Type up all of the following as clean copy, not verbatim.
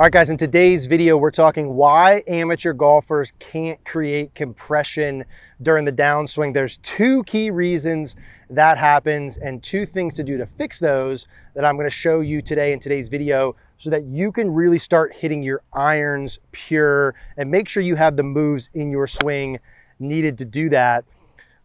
All right, guys, in today's video, we're talking why amateur golfers can't create compression during the downswing. There's two key reasons that happens and two things to do to fix those that I'm going to show you today in today's video so that you can really start hitting your irons pure and make sure you have the moves in your swing needed to do that.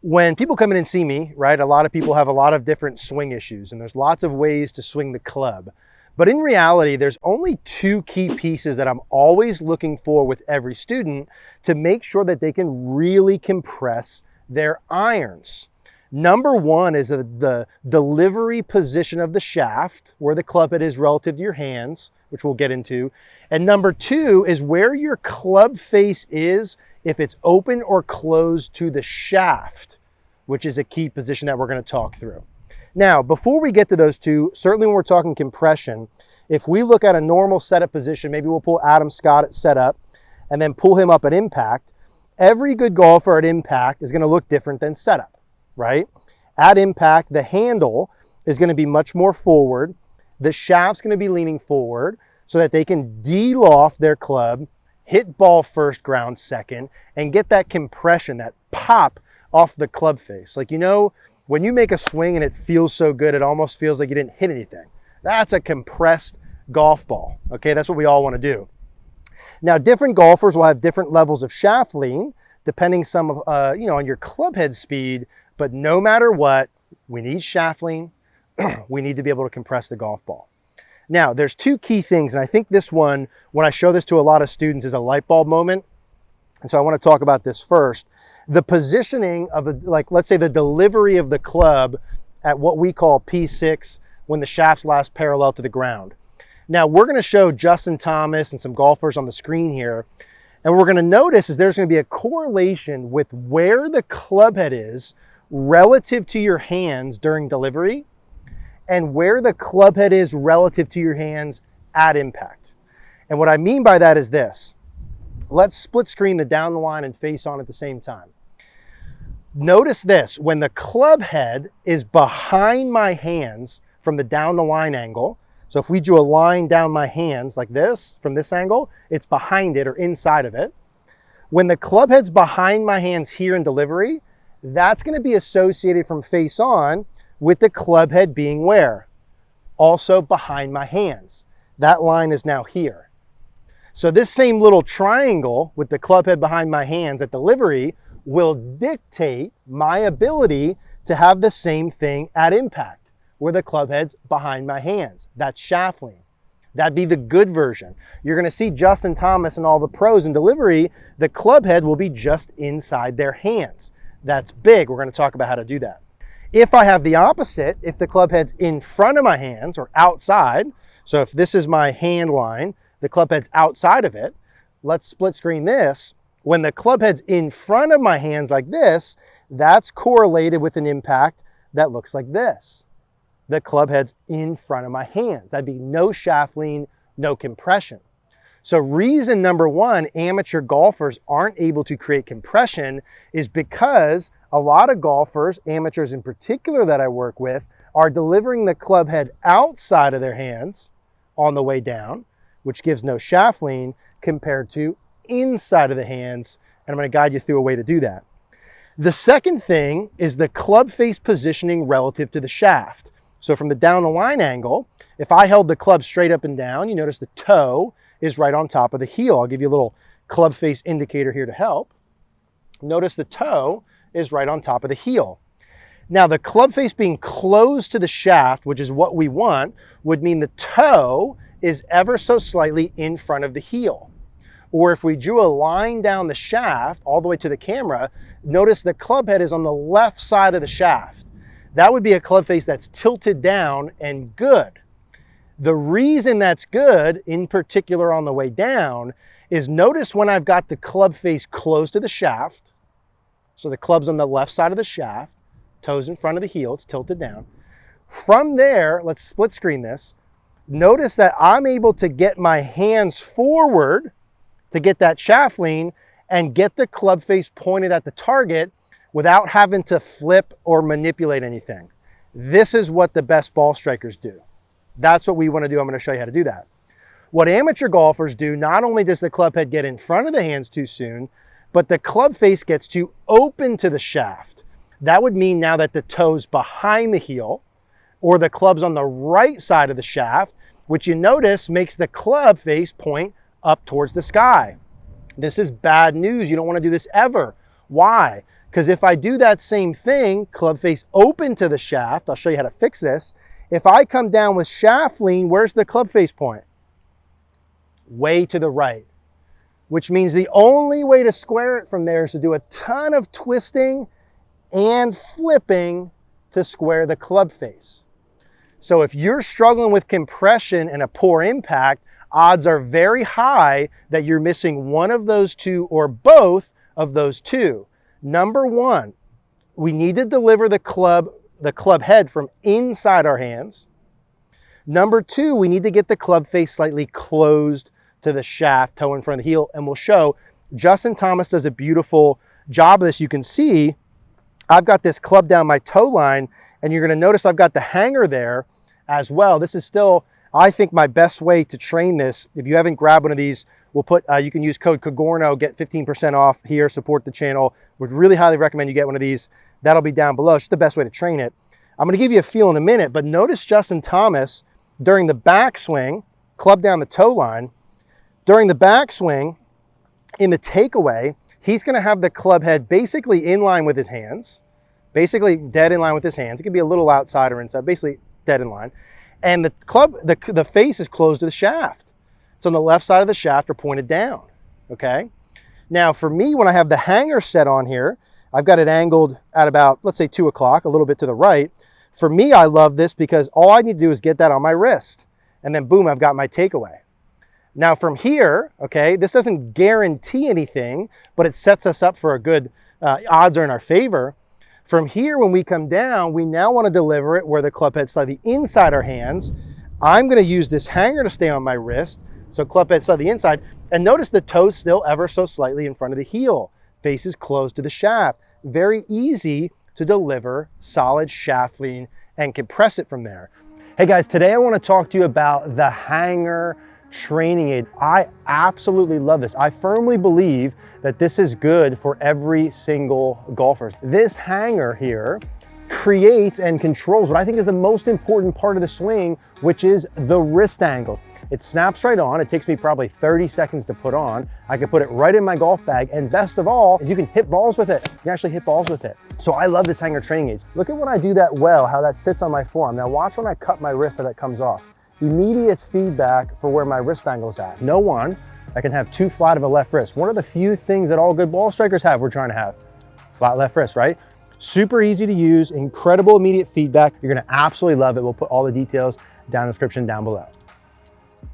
When people come in and see me, right, a lot of people have a lot of different swing issues and there's lots of ways to swing the club. But in reality, there's only two key pieces that I'm always looking for with every student to make sure that they can really compress their irons. Number one is the delivery position of the shaft, where the club head is relative to your hands, which we'll get into. And number two is where your club face is, if it's open or closed to the shaft, which is a key position that we're going to talk through. Now, before we get to those two, certainly when we're talking compression, if we look at a normal setup position, maybe we'll pull Adam Scott at setup and then pull him up at impact. Every good golfer at impact is going to look different than setup, right? At impact, the handle is going to be much more forward. The shaft's going to be leaning forward so that they can de-loft their club, hit ball first, ground second, and get that compression, that pop off the club face. Like, you know, when you make a swing and it feels so good, it almost feels like you didn't hit anything. That's a compressed golf ball, okay? That's what we all want to do. Now, different golfers will have different levels of shaft lean, depending on your club head speed, but no matter what, we need shaft lean. We need to be able to compress the golf ball. Now, there's two key things, and I think this one, when I show this to a lot of students, is a light bulb moment. And so I want to talk about this first. The positioning of, let's say the delivery of the club at what we call P6 when the shaft's last parallel to the ground. Now we're going to show Justin Thomas and some golfers on the screen here. And what we're going to notice is there's going to be a correlation with where the club head is relative to your hands during delivery and where the club head is relative to your hands at impact. And what I mean by that is this. Let's split screen the down the line and face on at the same time. Notice this, when the club head is behind my hands from the down the line angle, so if we drew a line down my hands like this, from this angle, it's behind it or inside of it. When the club head's behind my hands here in delivery, that's going to be associated from face on with the club head being where? Also behind my hands. That line is now here. So this same little triangle with the club head behind my hands at delivery will dictate my ability to have the same thing at impact, where the club head's behind my hands. That's shaft lean. That'd be the good version. You're going to see Justin Thomas and all the pros in delivery, the club head will be just inside their hands. That's big. We're going to talk about how to do that. If I have the opposite, if the club head's in front of my hands or outside, so if this is my hand line, the club head's outside of it, let's split screen this. When the club head's in front of my hands like this, that's correlated with an impact that looks like this. The club head's in front of my hands. That'd be no shaft lean, no compression. So reason number one, amateur golfers aren't able to create compression is because a lot of golfers, amateurs in particular that I work with, are delivering the club head outside of their hands on the way down, which gives no shaft lean, compared to inside of the hands, and I'm going to guide you through a way to do that. The second thing is the club face positioning relative to the shaft. So from the down the line angle, if I held the club straight up and down, you notice the toe is right on top of the heel. I'll give you a little club face indicator here to help. Notice the toe is right on top of the heel. Now the club face being close to the shaft, which is what we want, would mean the toe is ever so slightly in front of the heel. Or if we drew a line down the shaft all the way to the camera, notice the club head is on the left side of the shaft. That would be a club face that's tilted down and good. The reason that's good, in particular on the way down, is notice when I've got the club face close to the shaft, so the club's on the left side of the shaft, toes in front of the heel, it's tilted down. From there, let's split screen this. Notice that I'm able to get my hands forward to get that shaft lean and get the club face pointed at the target without having to flip or manipulate anything. This is what the best ball strikers do. That's what we want to do. I'm going to show you how to do that. What amateur golfers do, not only does the club head get in front of the hands too soon, but the club face gets too open to the shaft. That would mean now that the toe's behind the heel, or the club's on the right side of the shaft, which you notice makes the club face point up towards the sky. This is bad news. You don't want to do this ever. Why? Because if I do that same thing, club face open to the shaft, I'll show you how to fix this. If I come down with shaft lean, where's the club face point? Way to the right, which means the only way to square it from there is to do a ton of twisting and flipping to square the club face. So if you're struggling with compression and a poor impact, odds are very high that you're missing one of those two or both of those two. Number one, we need to deliver the club head from inside our hands. Number two, we need to get the club face slightly closed to the shaft, toe in front of the heel, and we'll show. Justin Thomas does a beautiful job of this. You can see I've got this club down my toe line, and you're gonna notice I've got the hanger there as well. This is still, I think, my best way to train this. If you haven't grabbed one of these, we'll put, you can use code Cogorno, get 15% off here, support the channel. Would really highly recommend you get one of these. That'll be down below. It's just the best way to train it. I'm gonna give you a feel in a minute, but notice Justin Thomas during the backswing, club down the toe line. During the backswing, in the takeaway, he's gonna have the club head basically in line with his hands, basically dead in line with his hands. It could be a little outside or inside, basically dead in line. And the face is closed to the shaft. It's on the left side of the shaft or pointed down, okay? Now for me, when I have the hanger set on here, I've got it angled at about, let's say 2 o'clock, a little bit to the right. For me, I love this because all I need to do is get that on my wrist. And then boom, I've got my takeaway. Now from here, okay, this doesn't guarantee anything, but it sets us up for a good, odds are in our favor. From here, when we come down, we now want to deliver it where the club head's slightly inside our hands. I'm going to use this hanger to stay on my wrist, so club head slightly inside. And notice the toe's still ever so slightly in front of the heel. Face is closed to the shaft. Very easy to deliver solid shaft lean and compress it from there. Hey guys, today I want to talk to you about the hanger training aid. I absolutely love this. I firmly believe that this is good for every single golfer. This hanger here creates and controls what I think is the most important part of the swing, which is the wrist angle. It snaps right on. It takes me probably 30 seconds to put on. I can put it right in my golf bag, and best of all is you can hit balls with it. You can actually hit balls with it. So I love this hanger training aids. Look at when I do that well, how that sits on my forearm. Now watch when I cut my wrist, how that comes off. Immediate feedback for where my wrist angle's at. No one that can have too flat of a left wrist. One of the few things that all good ball strikers have, we're trying to have. Flat left wrist, right? Super easy to use, incredible immediate feedback. You're gonna absolutely love it. We'll put all the details down in the description down below.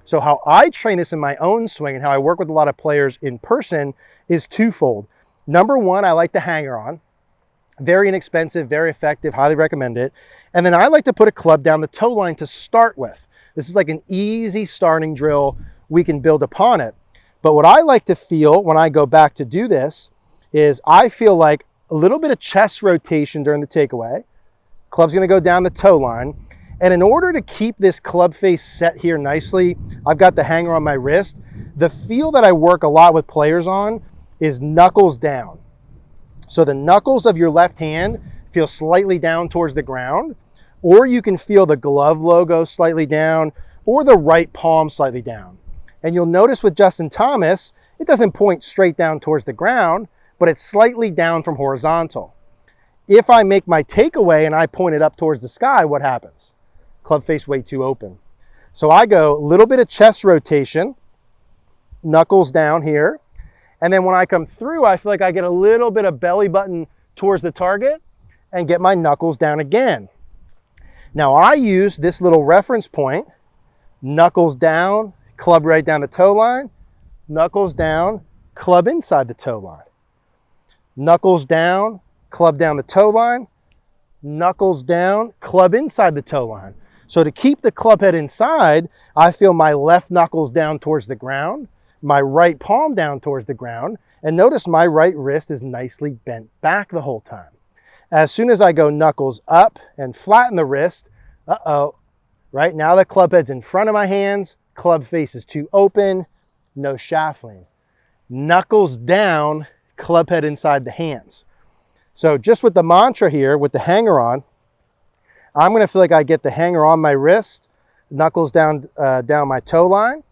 So how I train this in my own swing and how I work with a lot of players in person is twofold. Number one, I like the hanger on. Very inexpensive, very effective, highly recommend it. And then I like to put a club down the toe line to start with. This is like an easy starting drill. We can build upon it. But what I like to feel when I go back to do this is I feel like a little bit of chest rotation during the takeaway. Club's gonna go down the toe line. And in order to keep this club face set here nicely, I've got the hanger on my wrist. The feel that I work a lot with players on is knuckles down. So the knuckles of your left hand feel slightly down towards the ground, or you can feel the glove logo slightly down, or the right palm slightly down. And you'll notice with Justin Thomas, it doesn't point straight down towards the ground, but it's slightly down from horizontal. If I make my takeaway and I point it up towards the sky, what happens? Club face way too open. So I go a little bit of chest rotation, knuckles down here. And then when I come through, I feel like I get a little bit of belly button towards the target and get my knuckles down again. Now I use this little reference point, knuckles down, club right down the toe line, knuckles down, club inside the toe line. Knuckles down, club down the toe line, knuckles down, club inside the toe line. So to keep the club head inside, I feel my left knuckles down towards the ground, my right palm down towards the ground, and notice my right wrist is nicely bent back the whole time. As soon as I go knuckles up and flatten the wrist, right now the club head's in front of my hands, club face is too open, no shaft lean. Knuckles down, club head inside the hands. So just with the mantra here, with the hanger on, I'm gonna feel like I get the hanger on my wrist, knuckles down, down my toe line,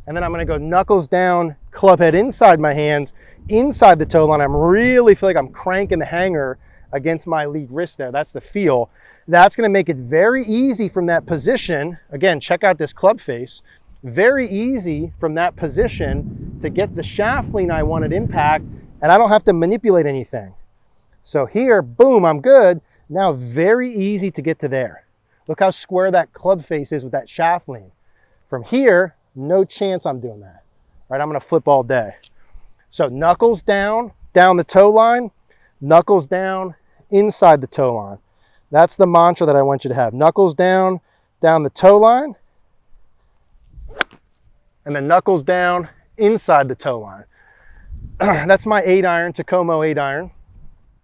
and then I'm gonna go knuckles down, club head inside my hands, inside the toe line. I'm really feel like I'm cranking the hanger against my lead wrist there. That's the feel. That's gonna make it very easy from that position. Again, check out this club face. Very easy from that position to get the shaft lean I want at impact, and I don't have to manipulate anything. So here, boom, I'm good. Now very easy to get to there. Look how square that club face is with that shaft lean. From here, no chance I'm doing that. Right, I'm gonna flip all day. So knuckles down, down the toe line, knuckles down, inside the toe line. That's the mantra that I want you to have. Knuckles down, down the toe line, and then knuckles down, inside the toe line. That's my 8-iron, Tacoma 8-iron.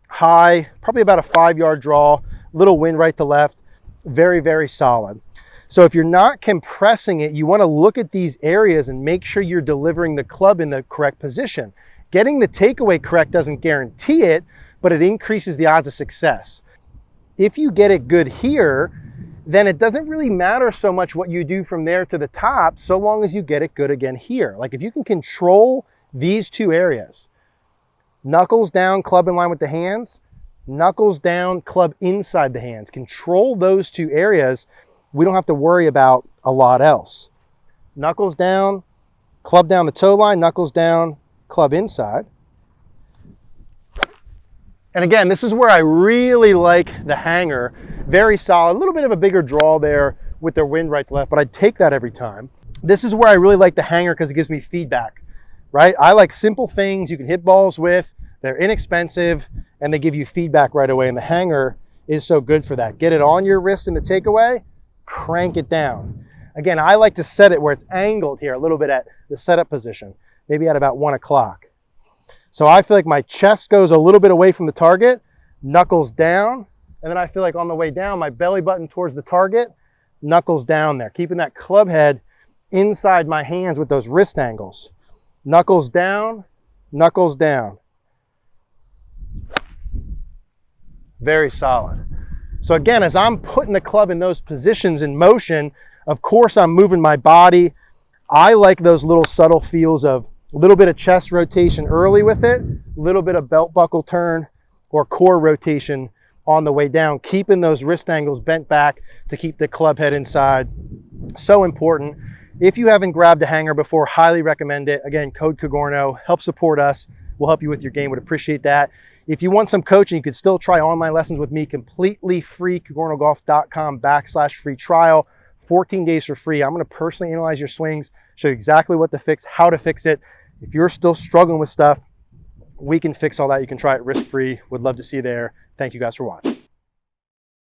High, probably about a 5-yard draw, little wind right to left, very, very solid. So if you're not compressing it, you want to look at these areas and make sure you're delivering the club in the correct position. Getting the takeaway correct doesn't guarantee it, but it increases the odds of success. If you get it good here, then it doesn't really matter so much what you do from there to the top, so long as you get it good again here. Like if you can control these two areas, knuckles down, club in line with the hands, knuckles down, club inside the hands. Control those two areas. We don't have to worry about a lot else. Knuckles down, club down the toe line, knuckles down, club inside. And again, this is where I really like the hanger. Very solid, a little bit of a bigger draw there with their wind right to left, but I'd take that every time. This is where I really like the hanger because it gives me feedback, right? I like simple things you can hit balls with. They're inexpensive and they give you feedback right away. And the hanger is so good for that. Get it on your wrist in the takeaway, crank it down. Again, I like to set it where it's angled here a little bit at the setup position, maybe at about 1 o'clock. So I feel like my chest goes a little bit away from the target, knuckles down, and then I feel like on the way down, my belly button towards the target, knuckles down there, keeping that club head inside my hands with those wrist angles. Knuckles down, knuckles down. Very solid. So again, as I'm putting the club in those positions in motion, of course I'm moving my body. I like those little subtle feels of a little bit of chest rotation early with it, a little bit of belt buckle turn or core rotation on the way down, keeping those wrist angles bent back to keep the club head inside. So important. If you haven't grabbed a hanger before, highly recommend it. Again, code Cogorno, help support us. We'll help you with your game, would appreciate that. If you want some coaching, you could still try online lessons with me, completely free, cogornogolf.com/free trial, 14 days for free. I'm gonna personally analyze your swings, show you exactly what to fix, how to fix it. If you're still struggling with stuff, we can fix all that. You can try it risk-free. Would love to see you there. Thank you guys for watching.